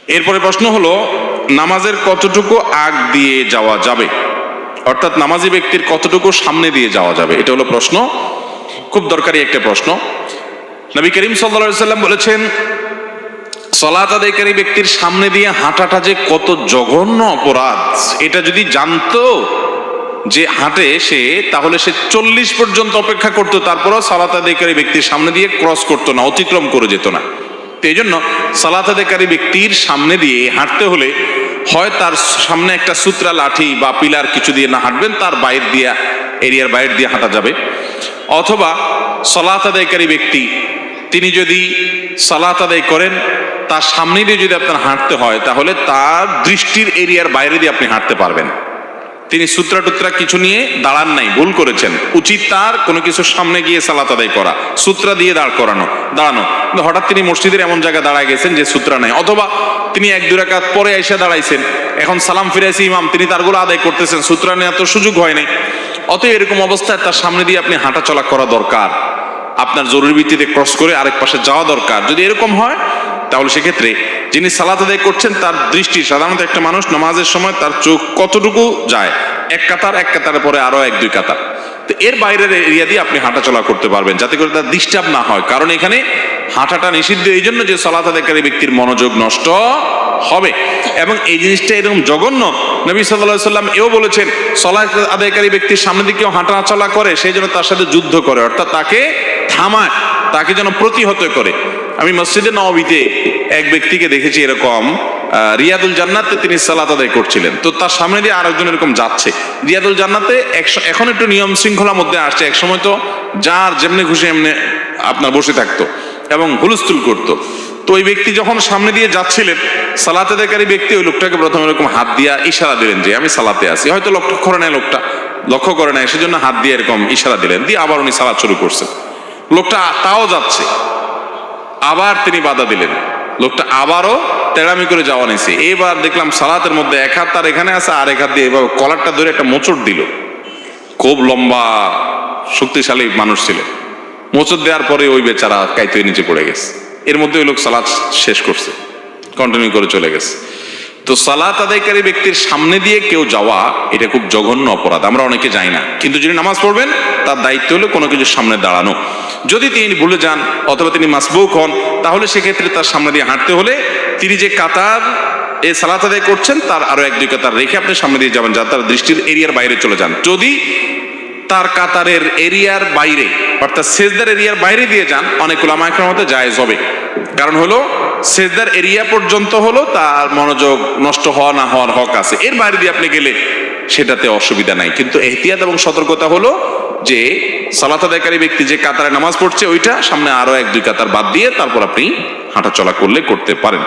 এরপরে প্রশ্ন হলো, নামাজের কতটুকু আগ দিয়ে যাওয়া যাবে, অর্থাৎ নামাজি ব্যক্তির কতটুকু সামনে দিয়ে যাওয়া যাবে, এটা হলো প্রশ্ন। খুব দরকারি একটা প্রশ্ন। নবী করিম সাল্লাল্লাহু আলাইহি সাল্লাম বলেছেন, সালাত আদায়কারী ব্যক্তির সামনে দিয়ে হাঁটাটা যে কত জঘন্য অপরাধ, এটা যদি জানতো যে হাঁটে সে, তাহলে সে 40 পর্যন্ত অপেক্ষা করতো, তারপরও সালাত আদায়কারী ব্যক্তির সামনে দিয়ে ক্রস করতো না, অতিক্রম করে যেত না। তো এই জন্য সালাত আদায়কারী ব্যক্তির সামনে দিয়ে হাঁটতে হলে হয় তার সামনে একটা সূত্রা লাঠি বা পিলার কিছু দিয়ে না হাঁটবেন, তার বাইরে দিয়ে, এরিয়ার বাইরে দিয়ে হাঁটা যাবে। অথবা সালাত আদায়কারী ব্যক্তি তিনি যদি সালাত আদায় করেন, তার সামনে দিয়ে যদি আপনার হাঁটতে হয়, তাহলে তার দৃষ্টির এরিয়ার বাইরে দিয়ে আপনি হাঁটতে পারবেন। তিনি সূত্রা টুত্রা কিছু নিয়ে দাঁড়ান নাই, ভুল করেছেন। উচিত তার কোনো কিছুর সামনে গিয়ে সালাত আদায় করা, সূত্রা দিয়ে দাঁড়ানো। কিন্তু হঠাৎ তিনি মসজিদের এমন জায়গায় দাঁড়ায় গেছেন যে সূত্রা নাই, অথবা তিনি 1-2 রাকাত পরে এসে দাঁড়াইছেন, এখন সালাম ফিরাইছে ইমাম, তিনি তারগুলো আদায় করতেছেন, সূত্রা নেওয়ার তো সুযোগ হয় নাই। অতএব এরকম অবস্থায় তার সামনে দিয়ে আপনি হাঁটা চলা করা দরকার, আপনার জরুরি ভিত্তিতে ক্রস করে আরেক পাশে যাওয়া দরকার। যদি এরকম হয়, তাহলে সেক্ষেত্রে যিনি সালাত আদায় করছেন তার দৃষ্টি, সাধারণত একটা মানুষ নামাজের সময় তার চোখ কতটুকু যায়, এক কাতারের পরে আরো 1-2 কাতার, তো এর বাইরের এরিয়া দিয়ে আপনি হাঁটা চলা করতে পারবেন, যাতে করে তার ডিস্টার্ব না হয়। কারণ এখানে হাঁটাটা নিষিদ্ধ এই জন্য যে সালাত আদায়কারী ব্যক্তির মনোযোগ নষ্ট হবে। এবং এই জিনিসটা এরকম জঘন্য, নবী সাল্লাল্লাহু আলাইহি সাল্লাম এও বলেছেন, সালাত আদায়কারী ব্যক্তির সামনে দিয়ে কেউ হাঁটা চলা করে, সেই জন্য তার সাথে যুদ্ধ করে, অর্থাৎ তাকে থামায়, তাকে যেন প্রতিহত করে। আমি মসজিদে নববীতে এক ব্যক্তিকে দেখেছি এরকম, রিয়াদুল জান্নাতে তিনি সালাত আদায় করছিলেন, তো তার সামনে দিয়ে আরেকজন এরকম যাচ্ছে। রিয়াদুল জান্নাতে এখন একটু নিয়ম শৃঙ্খলার মধ্যে আসছে, এক সময় তো যার যেমনি খুশি এমনি আপনার বসে থাকতো এবং হুলস্থুল করতো। তো ওই ব্যক্তি যখন সামনে দিয়ে যাচ্ছিলেন, সালাত আদায়কারী ব্যক্তি ওই লোকটাকে প্রথমে এরকম হাত দিয়া ইশারা দিলেন যে আমি সালাতে আছি। হয়তো লক্ষ্য করে নেয় সেজন্য হাত দিয়ে এরকম ইশারা দিলেন, দিয়ে আবার উনি সালাত শুরু করছেন। লোকটা তাও যাচ্ছে, আবার তিনি বাধা দিলেন, লোকটা আবারও তেড়ামি করে যাওয়া নিছে। এবার দেখলাম সালাতের মধ্যে এক হাত তার এখানে আছে, আর এক হাত দিয়ে এবার কলারটা ধরে একটা মোচড় দিল। খুব লম্বা শক্তিশালী মানুষ ছিল, মোচড় দেওয়ার পরে ওই বেচারা কাইতে নিচে পড়ে গেছে। এর মধ্যে ওই লোক সালাত শেষ করছে, কন্টিনিউ করে চলে গেছে। তো সালাত আদায়কারী ব্যক্তির সামনে দিয়ে কেউ যাওয়া, এটা খুব জঘন্য অপরাধ, আমরা অনেকে যাই না। কিন্তু যিনি নামাজ পড়বেন তার দায়িত্ব হলো কোনো কিছুর সামনে দাঁড়ানো। যদি তিনি ভুলে যান অথবা তিনি মাসবুক হন, তাহলে সেক্ষেত্রে তার সামনে দিয়ে হাঁটতে হলে তিনি যে কাতার এই সালাত আদায় করছেন তার আরো 1-2 কাতার রেখে আপনি সামনে দিয়ে যাবেন, যাতে তার দৃষ্টির এরিয়ার বাইরে চলে যান। যদি তার কাতারের এরিয়ার বাইরে, অর্থাৎ সেজদার এরিয়ার বাইরে দিয়ে যান, অনেক উলামা একরামের মতে জায়েজ হবে। কারণ হলো সেজদার এরিয়া পর্যন্ত হলো তার মনোযোগ নষ্ট হওয়া না হওয়ার হক আছে, এর বাইরে দিয়ে আপনি গেলে সেটাতে অসুবিধা নাই। কিন্তু এহতিয়াত এবং সতর্কতা হলো যে সালাত আদায়কারী ব্যক্তি যে কাতারে নামাজ পড়ছে ওইটা সামনে আরো 1-2 কাতার বাদ দিয়ে তারপর আপনি হাঁটা চলা করতে পারেন।